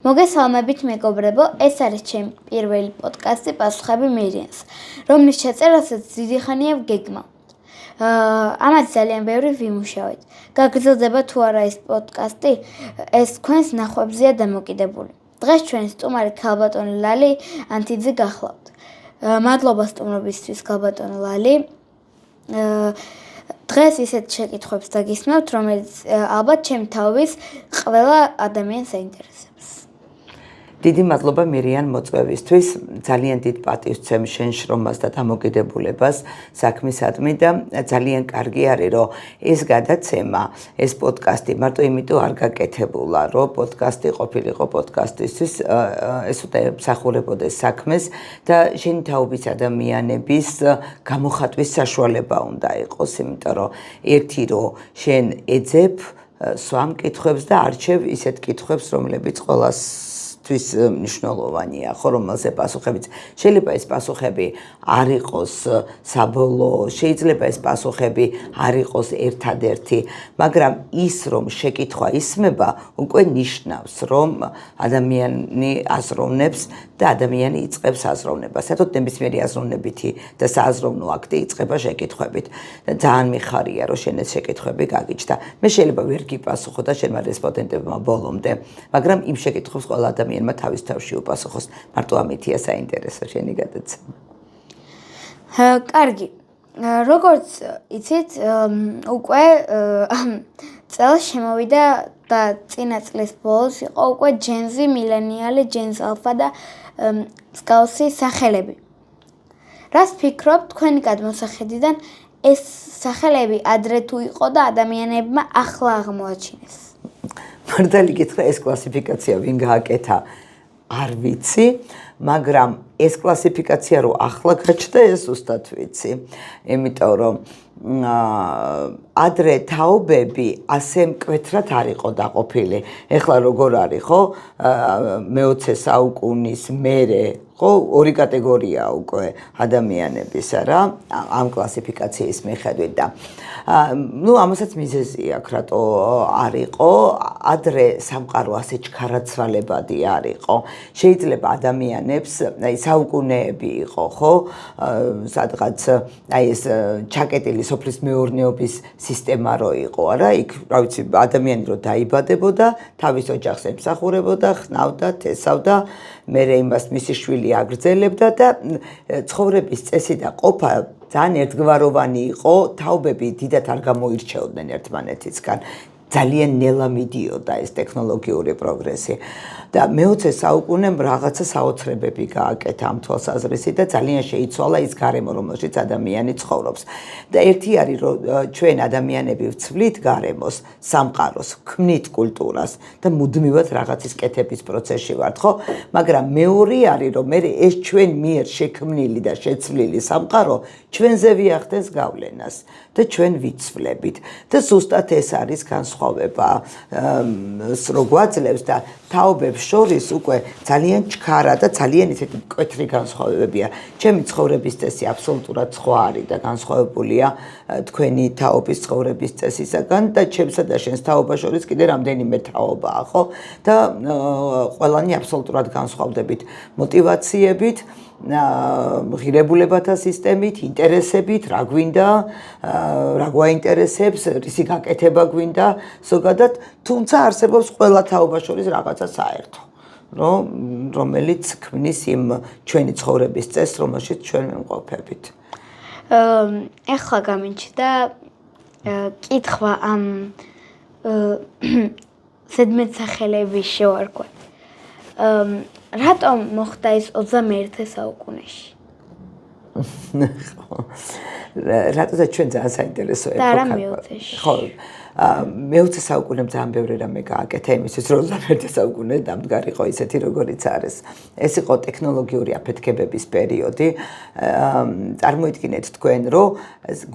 მოგესალმებით მეგობრებო, ეს არის ჩემი პირველი პოდკასტი პასუხები მირიანს, რომლის ჩაწერასაც დიდი ხანია ვგეგმავ. ამათ ძალიან ბევრი ვიმუშავეთ. გაგრძელდება თუ არა ეს პოდკასტი, ეს თქვენს ნახვებზეა დამოკიდებული. დღეს ჩვენ სტუმარი ქალბატონი ლალი ანთიძე გახლავთ. მადლობა სტუმრობისთვის ქალბატონი ლალი. დღეს ისეთ შეკითხვებს დაგისმევთ, რომელიც ალბათ ჩემი თაობის ყველა ადამიანს აინტერესებს. დიდი მადლობა მირიან მოწვევისთვის. ძალიან დიდ პატივს ვცემ შენ შრომას და დამოკიდებულებას საქმისადმი და ძალიან კარგი არის, რომ ეს გადაცემა, ეს პოდკასტი მარტო იმიტომ არ გაკეთებულა, რომ პოდკასტი ყოფილიყო პოდკასტისთვის, ეს უნდა ემსახურებოდეს საქმეს და შენი თაობის ადამიანების გამოხატვის საშუალება უნდა იყოს, იმიტომ რომ ერთი რომ შენ ეძებ სვამ კითხვებს და არჩევ ისეთ კითხვებს, რომლებიც ყველას მნიშვნელოვანია, ხო, რომელზე პასუხებიც შეიძლება ეს პასუხები არ იყოს საბოლოო, შეიძლება ეს პასუხები არ იყოს ერთადერთი, მაგრამ ის რომ შეკითხვა ისმება, უკვე ნიშნავს, რომ ადამიანი აზროვნებს და ადამიანი იწყებს აზროვნებას. საერთოდ ნებისმიერი აზროვნებითი და სააზროვნო აქტი იწყება შეკითხვებით. და ძალიან მიხარია, რომ შენ ეს შეკითხვები გაგიჩნდა. მე შეიძლება ვერ გიპასუხო და შენმა რესპონდენტებმა ბოლომდე, მაგრამ იმ შეკითხვებს ყველა ადამიანმა თავის თავში უპასუხოს. მარტო ამითია საინტერესო შენი გადაცემა. კარგი. როგორც იცით, უკვე წელს შემოვიდა და წინა წლის ბოლოს იყო უკვე ჯენზი, მილენიალი, ჯენზ ალფა და მსგავსი სახელები. რას ფიქრობთ თქვენი გადმოსახედიდან ეს სახელები ადრე თუ იყო და ადამიანებმა ახლა აღმოაჩინეს? მართალი გითხრა, ეს კლასიფიკაცია ვინ გააკეთა? არ ვიცი, მაგრამ ეს კლასიფიკაცია რო ახლა გაჩნდა, ეს ზუსტად ვიცი. იმიტომ რომ ადრე თაობები ასე მკვეთრად არ იყო დაყოფილი. ეხლა როგორ არის, ხო? მე-20 საუკუნის მერე, ხო, ორი კატეგორია უკვე ადამიანების, რა, ამ კლასიფიკაციის მიხედვით და ამასაც მიზეზი აქვს, რატო არ იყო, ადრე სამყარო ასე ჩქარაცვალებადი არ იყო. შეიძლება ადამიანებს, აი საუკუნეები იყო, ხო? სადღაც აი ეს ჩაკეტილი სოფლის მეურნეობის სისტემა რო იყო, არა, იქ, რა ვიცი, ადამიანი რო დაიბადებოდა, თავის ოჯახს ემსახურებოდა, ხნავდა, თესავდა, მერე იმას მისი შვილი აგრძელებდა და ცხოვრების წესი და ყოფა ძალიან ერთგვაროვანი იყო, თაობები დიდად არ გამოირჩეოდნენ ერთმანეთისგან. ძალიან ნელა მიდიოდა ეს ტექნოლოგიური პროგრესი და მე-20 საუკუნემ რაღაცა საოცრებები გააკეთა ამ თვალსაზრისით და ძალიან შეიცვალა ის გარემო, რომელშიც ადამიანი ცხოვრობს. და ერთი არის, რომ ჩვენ ადამიანები ვცვლით გარემოს, სამყაროს, ვქმნით კულტურას და მუდმივად რაღაცის კეთების პროცესში ვართ, ხო? მაგრამ მეორე არის, რომ მე ეს ჩვენ მიერ შექმნილი და შეცვლილი სამყარო ჩვენზე ვიახდენს გავლენას და ჩვენ ვიცვლებით. და ზუსტად ეს არის განსხვავება, რო გვაძლევს და თაობებს შორის უკვე ძალიან ჩქარა და ძალიან ისეთი მკვეთრი განსხვავებებია. ჩემი ცხოვრების წესი აბსოლუტურად სხვა არის და განსხვავებულია თქვენი თაობის ცხოვრების წესისაგან და ჩემსა და შენს თაობას შორის კიდე რამდენიმე თაობაა, ხო? და ყველანი აბსოლუტურად განსხვავდებით მოტივაციებით, ღირებულებათა სისტემით, ინტერესებით, რა გვინდა, რა გვაინტერესებს, რისი გაკეთება გვინდა, ზოგადად, თუმცა არსებობს ყველა თაობას შორის რაღაცა საერთო, რომელიც ქმნის იმ ჩვენი ცხოვრების წესს, რომელშიც ჩვენ ვიმყოფებით. ეხლა გამინჩნდა კითხვა ამ ზედმეტსახელების შევარკვევით. რატომ მოხდა ეს 21 საუკუნეში? რატოცა ჩვენ ძალიან საინტერესო ეპოქა. ხო, მე-20 საუკუნემ ძალიან ბევრი რამე გააკეთა იმისთვის, რომ 21 საუკუნე დამდგარიყო ისეთი, როგორიც არის. ეს იყო ტექნოლოგიური აფეთქებების პერიოდი. წარმოიდგინეთ თქვენ, რომ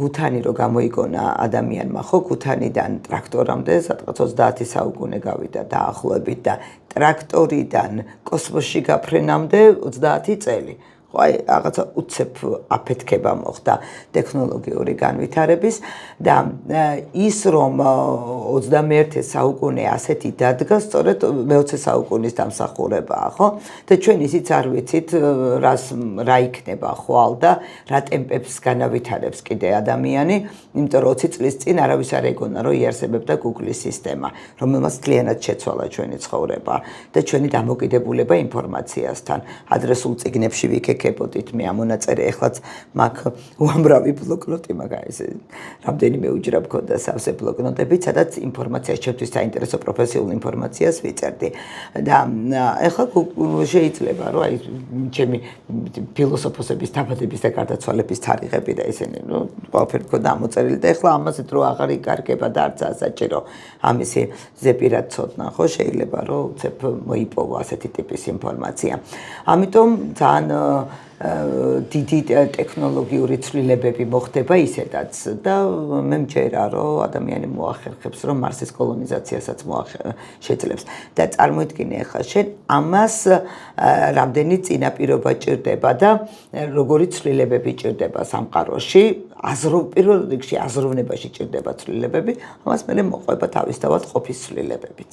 გუთანი რო გამოიგონა ადამიანმა, ხო, გუთანიდან ტრაქტორამდე, სადღაც 20 საუკუნე გავიდა დაახლოებით და ტრაქტორიდან კოსმოსში გაფრენამდე 30 წელი. ხო აი რაღაცა უცებ აფეთქება მოხდა ტექნოლოგიური განვითარების და ის რომ 21 საუკუნე ასეთი დადგა სწორედ მე-20 საუკუნის დამსახურებაა ხო და ჩვენ ისიც არ ვიცით რა იქნება ხვალ და რა ტემპებს განავითარებს კიდე ადამიანი იმიტომ რომ 20 წლის წინ არავის არ ეგონა რომ იარსებებდა Google-ის სისტემა რომელმაც მთლიანად შეცვალა ჩვენი ცხოვრება და ჩვენი დამოკიდებულება ინფორმაციასთან ადრესულ წიგნებში ვიქექებოდით მე ამონაწერი ეხლაც მაგ უამრავი ბლოკნოტი მაგას რამდენიმე უჯრა მქონდა სავსე ბლოკნოტებით სადაც ინფორმაციას ჩემთვის საინტერესო პროფესიულ ინფორმაციას ვიწერდი და ეხლა შეიძლება რომ აი ჩემი ფილოსოფოსების დაბადების და გარდაცვალების თარიღები და ისინი ნუ ყველაფერი მქონდა ამოწერილი და ეხლა ამასით რო აღარ იკარგება და არც ასაჭირო ამისი ზეპირად ცოდნა ხო შეიძლება რომ უცებ მოიპოვა ასეთი ტიპის ინფორმაცია ამიტომ ძალიან დიდი ტექნოლოგიური ცვლილებები მოხდება ისედაც და მე მჯერა რომ ადამიანი მოახერხებს რომ მარსის კოლონიზაციასაც შეძლებს და წარმოიდგინე ახლა შენ ამას რამდენი წინაპირობა ჭირდება და როგორი ცვლილებები ჭირდება სამყაროში პირველ რიგში აზროვნებაში ჭირდება ცვლილებები ამას მე მოყვება თავისთავად ყოფის ცვლილებებიც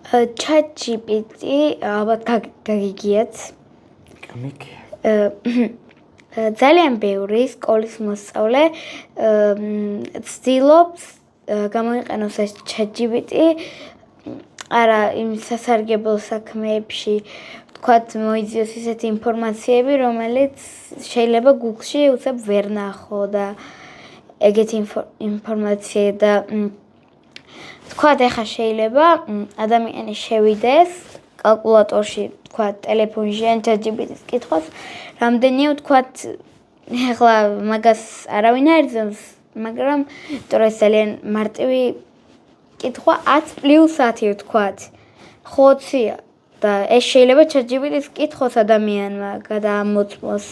ChatGPT ალბათ გაგიგიათ ძალიან ბევრი სკოლის მოსწავლე ცდილობს გამოიყენოს ეს ChatGPT არა იმ სასარგებლო საქმეებში თქვათ მოიძიოს ისეთი ინფორმაციები რომელიც შეიძლება Google-ში უცებ ვერ ნახო და ეგეთი ინფორმაცია და თქვათ ახლა შეიძლება ადამიანი შევიდეს კალკულატორში თქვათ ტელეფონში ან ChatGPT-ს კითხოს რამდენია თქვათ ახლა მაგას არავინ არ იზომს მაგრამ იმიტომ რომ ძალიან მარტივი კითხვა 10+10 თქვათ 20-ია და ეს შეიძლება ChatGPT-ს კითხოს ადამიანმა გადაამოწმოს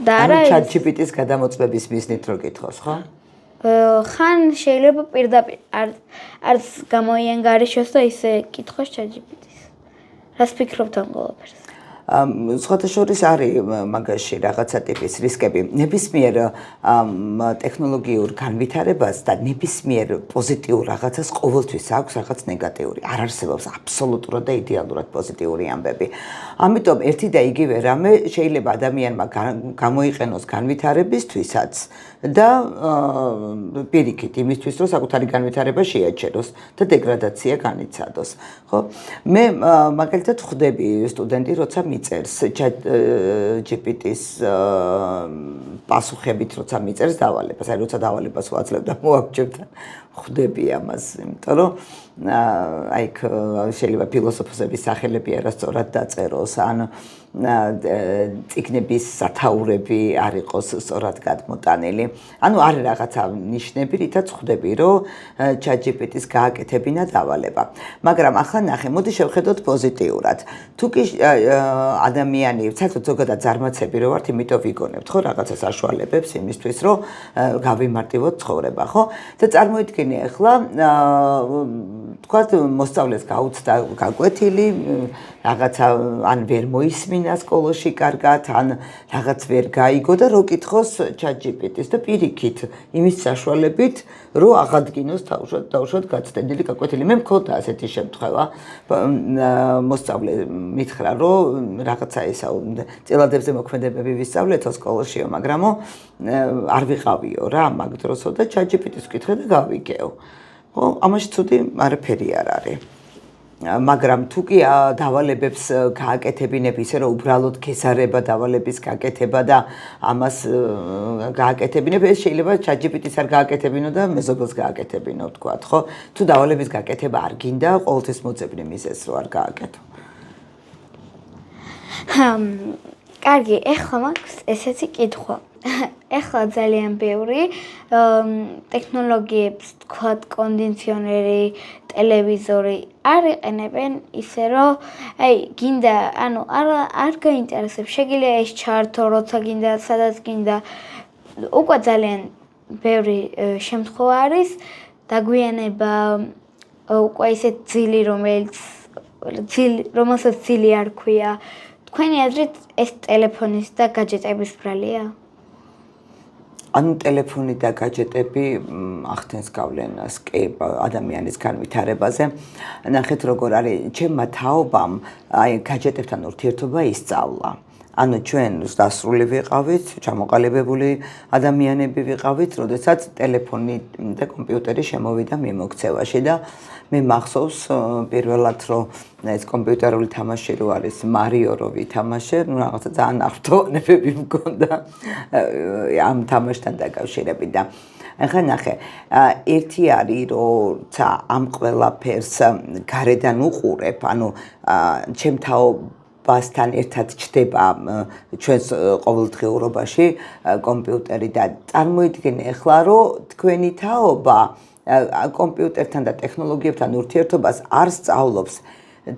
და არა ChatGPT-ს გადამოწმების მიზნით რო კითხოს ხო ხან შეიძლება პირდაპირ არც გამოიანგარიშოს და ისე კითხოს ChatGPT-ს რას ფიქრობთ ამ ყველაფერს სხვათა შორის არის მაგაში რაღაცა ტიპის რისკები ნებისმიერ ტექნოლოგიურ განვითარებას და ნებისმიერ პოზიტიურ რაღაცას ყოველთვის აქვს რაღაც ნეგატიური არ არსებობს აბსოლუტურად და იდეალურად პოზიტიური ამბები ამიტომ ერთი და იგივე რამე შეიძლება ადამიანმა გამოიყენოს განვითარებისთვისაც და პირიქით იმისთვის რომ საკუთარი განვითარება შეაჩეროს და დეგრადაცია განიცადოს ხო მე მაგალითად ხვდები სტუდენტი როცა მიწერს ChatGPT-ს პასუხებით როცა მიწერს დავალებას აი როცა დავალებას ვაძლევ და მოაგვჭებდა ხვდები ამას იმიტომ რომ აი შეიძლება ფილოსოფოსების სახელები არასწორად დაწეროს ან წიგნების სათაურები არ იყოს სწორად გადმოტანილი. ანუ არის რაღაცა ნიშნები, რითაც ხვდები, რომ ChatGPT-ს გააკეთებინა დავალება. მაგრამ ახლა ნახე, მოდი შევხედოთ პოზიტიურად. თუ კი ადამიანი, საერთოდ ზოგადად ზარმაცები რო ვართ, იმიტომ ვიგონებთ, ხო, რაღაცა საშუალებებს იმისთვის, რომ გავიმარტივოთ ცხოვრება, ხო? და წარმოიდგინე ახლა თქვათ მოსწავლეს გაუცდა გაკვეთილი, რაღაცა ან ვერ მოისმინა სკოლაში კარგად, ან რაღაც ვერ გაიგო და რო კითხოს ChatGPT-ს და პირიქით იმის საშუალებით, რომ აღადგინოს თავშოთ გაცდენილი გაკვეთილი. მე მქონდა ასეთი შემთხვევა, მოსწავლე მითხრა, რომ რაღაცა ესა წელადებზე მოქმედებები ვისწავლეთო სკოლაშიო, მაგრამ არ ვიყავიო რა მაგ დროსო და ChatGPT-ს ვკითხე და გავიგეო. ხო, ამაში ცუდი არაფერი არ არის. მაგრამ თუ კი დავალებებს გააკეთებინებ ისე რომ უბრალოდ გეზარება დავალების გაკეთება და ამას გააკეთებინებ ეს შეიძლება ChatGPT-ს არ გააკეთებინო და მეზობელს გააკეთებინო თქვათ ხო თუ დავალების გაკეთება არ გინდა ყოველთვის მოძებნი მიზეს რო არ გააკეთო კარგი ეხლა მაქვს ესეთი კითხვა ეხლა ძალიან ბევრი ტექნოლოგიებს თქვათ კონდიციონერი ტელევიზორი არ იყენებენ ისე რომ აი გინდა ანუ არ გაინტერესებს შეგიძლია ეს ჩართო როცა გინდა სადაც გინდა უკვე ძალიან ბევრი შემთხვევა არის დაგვიანება უკვე ისეთ ძილი რომელსაც ძილი არ ქვია თქვენი აზრით ეს ტელეფონის და გაჯეტების ბრალია? ანუ ტელეფონი და გაჯეტები ახდენს გავლენას ადამიანის განვითარებაზე. ნახეთ როგორ არის ჩემმა თაობამ აი გაჯეტებთან ურთიერთობა ისწავლა. ანუ ჩვენ დასრული ვიყავით, ჩამოყალიბებული ადამიანები ვიყავით, როდესაც ტელეფონი და კომპიუტერი შემოვიდა მიმოქცევაში და მე მახსოვს პირველად რომ ეს კომპიუტერული თამაში რო არის მარიო რო ვითამაშე, ну რაღაცა ძალიან აღფრთოვანებები მქონდა ამ თამაშთან დაკავშირებით და ახლა ნახე, ერთი არის როცა ამ ყველაფერს გარედან უყურებ, ანუ ჩემთაო ბასთან ერთად ჩდება ჩვენს ყოველდღიურობაში კომპიუტერი და წარმოიდგინე ახლა რომ თქვენი თაობა კომპიუტერთან და ტექნოლოგიებთან ურთიერთობას არ სწავლობს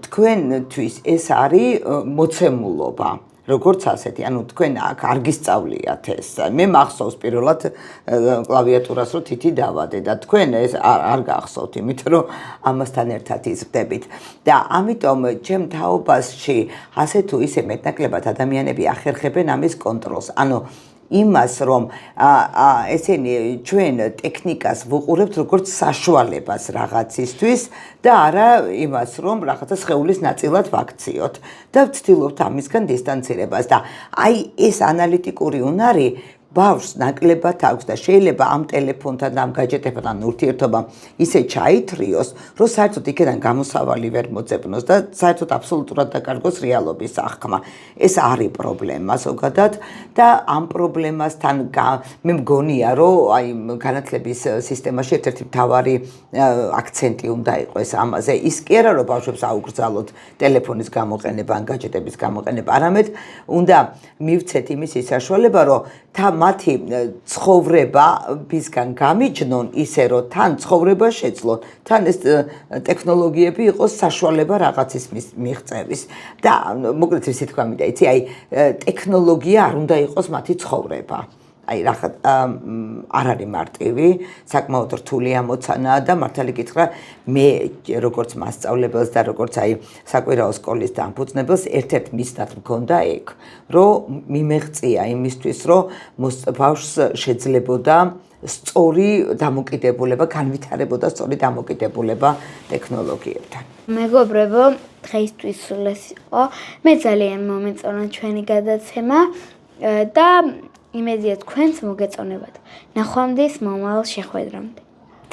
თქვენთვის ეს არის მოცემულობა როგორც ასეთი ანუ თქვენ აქ არ გისწავლიათ ეს მე მახსოვს პირველად კლავიატურას რო თითი დავადე და თქვენ ეს არ გახსოვთ იმიტომ რომ ამასთან ერთად იზრდებით და ამიტომ ჩემ თაობაში ასე თუ ისე მეტნაკლებად ადამიანები ახერხებენ ამის კონტროლს ანუ იმას რომ ესენი ჩვენ ტექნიკას ვუყურებთ როგორც საშუალებას რაღაცისთვის და არა იმას რომ რაღაცა სხეულის ნაწილად ვაქციოთ და ვცდილობთ ამისგან დისტანცირებას და აი ეს ანალიტიკური უნარი ბავშვს ნაკლებად აქვს და შეიძლება ამ ტელეფონთან და ამ გაჯეტებთან ურთიერთობა ისე ჩაითრიოს, რომ საერთოდ იქიდან გამოსავალი ვერ მოძებნოს და საერთოდ აბსოლუტურად დაკარგოს რეალობის აღქმა. ეს არის პრობლემა ზოგადად და ამ პრობლემასთან მე მგონია, რომ აი განათლების სისტემაში ერთ-ერთი მთავარი აქცენტი უნდა იყოს ამაზე. ის კი არა, რომ ბავშვებს აუკრძალოთ ტელეფონის გამოყენება, ან გაჯეტების გამოყენება, არამედ უნდა მივცეთ იმის საშუალება, რომ მათი ცხოვრებისგან გამიჯნონ ისე რომ თან ცხოვრება შეძლონ თან ეს ტექნოლოგიები იყოს საშუალება რაღაცის მიღწევის და მოკლედ ისე თქვა მინდა იცი აი ტექნოლოგია არ უნდა იყოს მათი ცხოვრება აი რა არ არის მარტივი საკმაოდ რთული ამოცანაა და მართალი გითხრა მე როგორც მასწავლებელს და როგორც აი საკვირაო სკოლის დამფუძნებელს ერთ-ერთ მისნად მქონდა ეგ რომ მიმეღწია იმისთვის რომ ბავშვს შეძლებოდა სწორი დამოკიდებულება განვითარებოდა სწორი დამოკიდებულება ტექნოლოგიებთან მეგობრებო დღეისთვის სულ ეს იყო მე ძალიან მომეწონა ჩვენი გადაცემა და იმედია თქვენს მოგეწონებათ. ნახვამდის მომავალ შეხვედრამდე.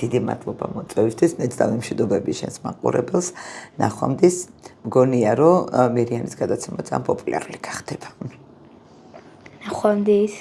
დიდი მადლობა მოწვევისთვის, მეც დავიმშვიდობები შენს მაყურებელს. ნახვამდის მგონია რომ მერიანის გადაცემა ძალიან პოპულარული გახდება. ნახვამდის